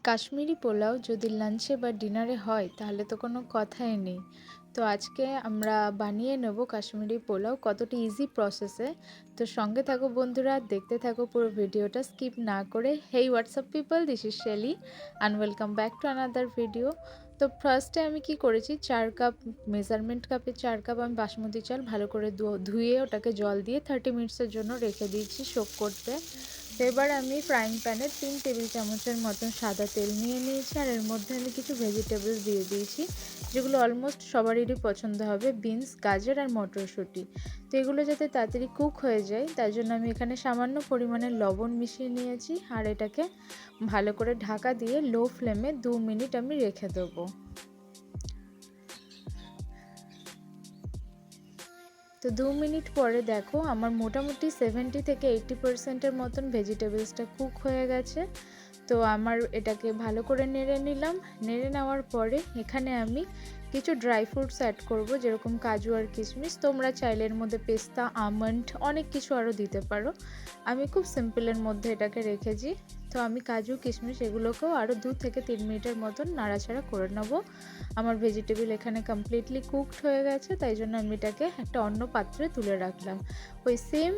কাশ্মীরি পোলাও যদি লাঞ্চে বা ডিনারে হয় তাহলে তো কোনো কথাই নেই। তো আজকে আমরা বানিয়ে নেব কাশ্মীরি পোলাও কতটা ইজি প্রসেসে। তো সঙ্গে থাকো বন্ধুরা, দেখতে থাকো পুরো ভিডিওটা স্কিপ না করে। Hey WhatsApp people, this is Shelly and welcome back to another video. তো ফার্স্টে আমি কি করেছি, 4 কাপ মেজারমেন্ট কাপে 4 কাপ আমি বাসমতি চাল ভালো করে ধুয়ে ওটাকে জল দিয়ে 30 মিনিটসের জন্য রেখে দিয়েছি সোক করতে। তো এবার আমি ফ্রাইং প্যানে 3 টেবিল চামচের মতন সাদা তেল নিয়ে নিয়েছি, আর এর মধ্যে আমি কিছু ভেজিটেবলস দিয়ে দিয়েছি যেগুলো অলমোস্ট সবারই পছন্দ হবে, বিনস, গাজর আর মটরশুঁটি। তো এগুলো যাতে তাড়াতাড়ি কুক হয়ে যায় তার জন্য আমি এখানে সামান্য পরিমাণে লবণ মিশিয়ে নিয়েছি, আর এটাকে ভালো করে ঢাকা দিয়ে লো ফ্লেমে 2 মিনিট আমি রেখে দেবো। তো 2 মিনিট পরে দেখো আমার মোটামুটি 70 থেকে 80% মতন ভেজিটেবলসটা কুক হয়ে গেছে। তো আমার এটাকে ভালো করে নেড়ে নিলাম। নেড়ে নেওয়ার পরে এখানে আমি কিছু ড্রাই ফ্রুটস অ্যাড করব, যেরকম কাজু আর কিশমিশ। তোমরা চাইলে এর মধ্যে পেস্তা, আমন্ড অনেক কিছু আরও দিতে পারো। আমি খুব সিম্পলের মধ্যে এটাকে রেখেছি। তো আমি কাজু কিশমিশ এগুলোকেও আরও 2 থেকে 3 মিনিটের মতন নাড়াচাড়া করে নেবো। আমার ভেজিটেবল এখানে কমপ্লিটলি কুকড হয়ে গেছে, তাই জন্য আমি এটাকে একটা অন্য পাত্রে তুলে রাখলাম। ওই সেম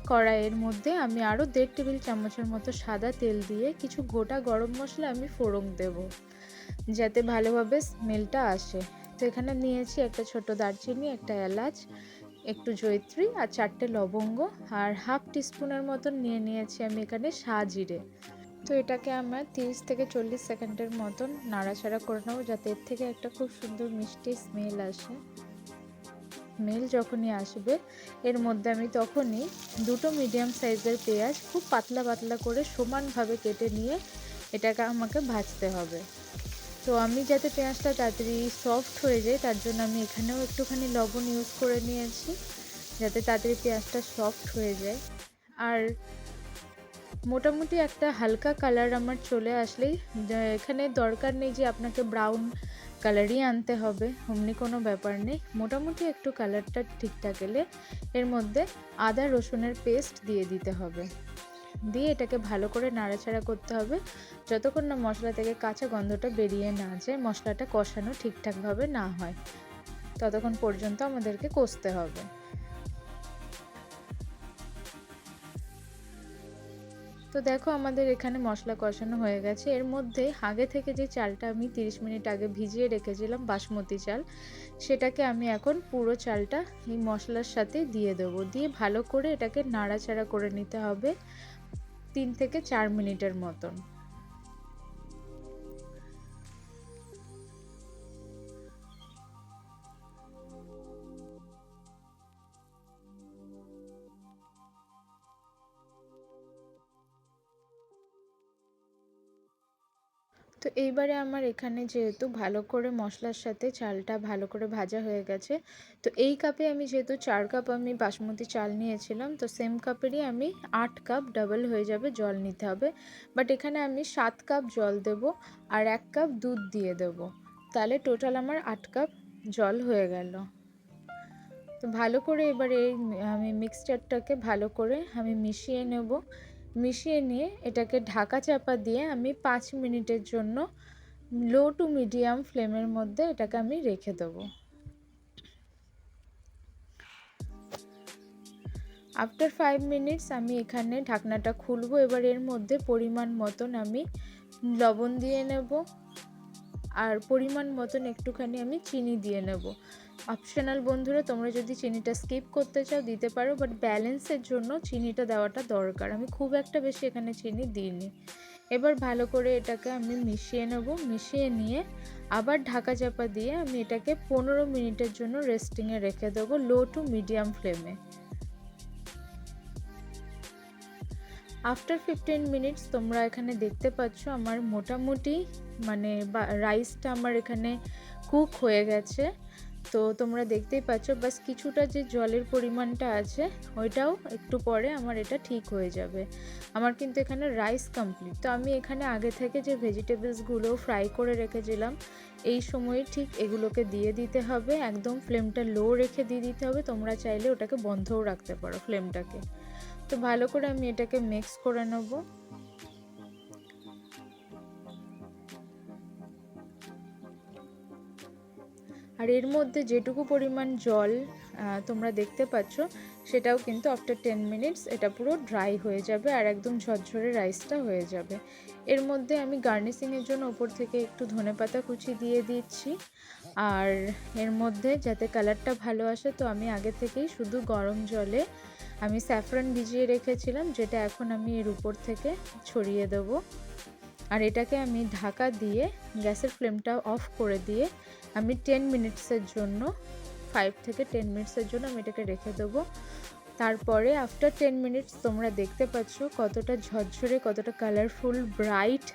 কড়াইয়ের মধ্যে আমি আরও 1.5 টেবিল চামচের মতো সাদা তেল দিয়ে কিছু গোটা গরম মশলা আমি ফোড়ন দেব, যাতে ভালোভাবে স্মেলটা আসে। তো এখানে নিয়েছি একটা ছোট দারচিনি, একটা এলাচ, একটু জয়িত্রী আর 4টে লবঙ্গ, আর হাফ টিস্পুনের মতন নিয়েছি আমি এখানে সাজিরে। তো এটাকে আমার 30 থেকে 40 সেকেন্ডের মতন নাড়াচাড়া করে নেবো, যাতে এর থেকে একটা খুব সুন্দর মিষ্টি স্মেল আসে। স্মেল যখনই আসবে এর মধ্যে আমি তখনই 2টো মিডিয়াম সাইজের পেঁয়াজ খুব পাতলা পাতলা করে সমানভাবে কেটে নিয়ে এটাকে আমাকে ভাজতে হবে। তো আমি যাতে পেঁয়াজটা তাড়াতাড়ি সফট হয়ে যায় তার জন্য আমি এখানেও একটুখানি লবণ ইউজ করে নিয়েছি, যাতে তাড়াতাড়ি পেঁয়াজটা সফট হয়ে যায়। আর মোটামুটি একটা হালকা কালার আমার চলে আসলেই, এখানে দরকার নেই যে আপনাকে ব্রাউন কালারই আনতে হবে, অমনি কোনো ব্যাপার নেই। মোটামুটি একটু কালারটা ঠিকঠাক এলে এর মধ্যে আদা রসুনের পেস্ট দিয়ে দিতে হবে, দিয়ে এটাকে ভালো করে নাড়াচাড়া করতে হবে যতক্ষণ না মশলা থেকে কাঁচা গন্ধটা বেরিয়ে না যায়, মশলাটা কষানো ঠিকঠাকভাবে না হয় ততক্ষণ পর্যন্ত আমাদেরকে কষতে হবে। তো দেখো আমাদের এখানে মশলা কষানো হয়ে গেছে। এর মধ্যে আগে থেকে যে চালটা আমি 30 মিনিট আগে ভিজিয়ে রেখেছিলাম বাসমতি চাল, সেটাকে আমি এখন পুরো চালটা এই মশলার সাথে দিয়ে দেবো, দিয়ে ভালো করে এটাকে নাড়াচাড়া করে নিতে হবে 3 থেকে 4 মিনিটের মতন। তো এইবারে আমার এখানে যেহেতু ভালো করে মশলার সাথে চালটা ভালো করে ভাজা হয়ে গেছে, তো এই কাপে আমি যেহেতু 4 কাপ আমি বাসমতি চাল নিয়েছিলাম, তো সেম কাপেরই আমি 8 কাপ, ডাবল হয়ে যাবে, জল নিতে হবে। বাট এখানে আমি 7 কাপ জল দেব আর 1 কাপ দুধ দিয়ে দেব, তাহলে টোটাল আমার 8 কাপ জল হয়ে গেল। তো ভালো করে এবারে আমি মিক্সচারটাকে ভালো করে আমি মিশিয়ে নেব। মিশিয়ে নিয়ে এটাকে ঢাকা চাপা দিয়ে আমি 5 মিনিটের জন্য লো টু মিডিয়াম ফ্লেমের মধ্যে এটাকে আমি রেখে দেবো। আফটার 5 মিনিটস আমি এখানে ঢাকনাটা খুলবো। এবার এর মধ্যে পরিমাণ মতন আমি লবণ দিয়ে নেব, আর পরিমাণ মতন একটুখানি আমি চিনি দিয়ে নেব। অপশনাল বন্ধুরা, তোমরা যদি চিনিটা স্কিপ করতে চাও দিতে পারো, বাট ব্যালেন্সের জন্য চিনিটা দেওয়াটা দরকার। আমি খুব একটা বেশি এখানে চিনি দিইনি। এবার ভালো করে এটাকে আমি মিশিয়ে নেব। মিশিয়ে নিয়ে আবার ঢাকা চাপা দিয়ে আমি এটাকে 15 মিনিটের জন্য রেস্টিংয়ে রেখে দেবো লো টু মিডিয়াম ফ্লেমে। আফটার 15 মিনিটস তোমরা এখানে দেখতে পাচ্ছ আমার মোটামুটি মানে রাইসটা আমার এখানে কুক হয়ে গেছে। তো তোমরা দেখতেই পাচ্ছ, বাস কিছুটা যে জলের পরিমাণটা আছে ওইটাও একটু পরে আমার এটা ঠিক হয়ে যাবে। আমার কিন্তু এখানে রাইস কমপ্লিট। তো আমি এখানে আগে থেকে যে ভেজিটেবলসগুলো ফ্রাই করে রেখেছিলাম, এই সময়ে ঠিক এগুলোকে দিয়ে দিতে হবে। একদম ফ্লেমটা লো রেখে দিয়ে দিতে হবে, তোমরা চাইলে ওটাকে বন্ধও রাখতে পারো ফ্লেমটাকে। তো ভালো করে আমি এটাকে মিক্স করে নেব। আর এর মধ্যে যেটুকু পরিমাণ জল তোমরা দেখতে পাচ্ছ সেটাও কিন্তু আফটার 10 মিনিটস এটা পুরো ড্রাই হয়ে যাবে আর একদম ঝরঝরে রাইসটা হয়ে যাবে। এর মধ্যে আমি গার্নিশিংয়ের জন্য ওপর থেকে একটু ধনেপাতা কুচি দিয়ে দিচ্ছি। আর এর মধ্যে যাতে কালারটা ভালো আসে তো আমি আগে থেকেই শুধু গরম জলে আমি স্যাফরন ভিজিয়ে রেখেছিলাম, যেটা এখন আমি এর উপর থেকে ছড়িয়ে দেবো। আর এটাকে আমি ঢাকা দিয়ে গ্যাসের ফ্লেমটা অফ করে দিয়ে আমি 10 মিনিটসের জন্য 5 থেকে 10 মিনিটসের জন্য আমি এটাকে রেখে দেবো। তারপরে আফটার 10 মিনিটস তোমরা দেখতে পাচ্ছ কতটা ঝরঝরে, কতটা কালারফুল, ব্রাইট,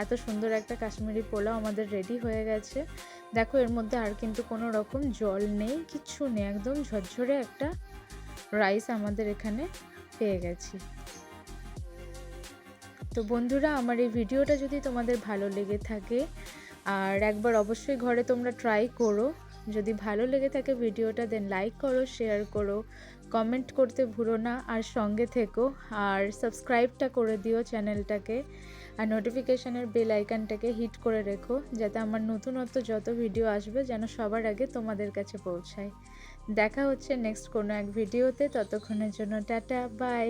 এত সুন্দর একটা কাশ্মীরি পোলাও আমাদের রেডি হয়ে গেছে। দেখো এর মধ্যে আর কিন্তু কোনো রকম জল নেই, কিচ্ছু নেই, একদম ঝরঝরে একটা রাইস আমাদের এখানে পেয়ে গেছি। তো বন্ধুরা, আমার এই ভিডিওটা যদি তোমাদের ভালো লেগে থাকে আর একবার অবশ্যই ঘরে তোমরা ট্রাই করো। যদি ভালো লেগে থাকে ভিডিওটা দেন লাইক করো, শেয়ার করো, কমেন্ট করতে ভুলো না, আর সঙ্গে থেকো। আর সাবস্ক্রাইবটা করে দিও চ্যানেলটাকে, আর নোটিফিকেশানের বেল আইকনটাকে হিট করে রেখো, যাতে আমার নতুনত্ব যত ভিডিও আসবে যেন সবার আগে তোমাদের কাছে পৌঁছায়। দেখা হচ্ছে নেক্সট কোনো এক ভিডিওতে, ততক্ষণের জন্য টাটা, বাই।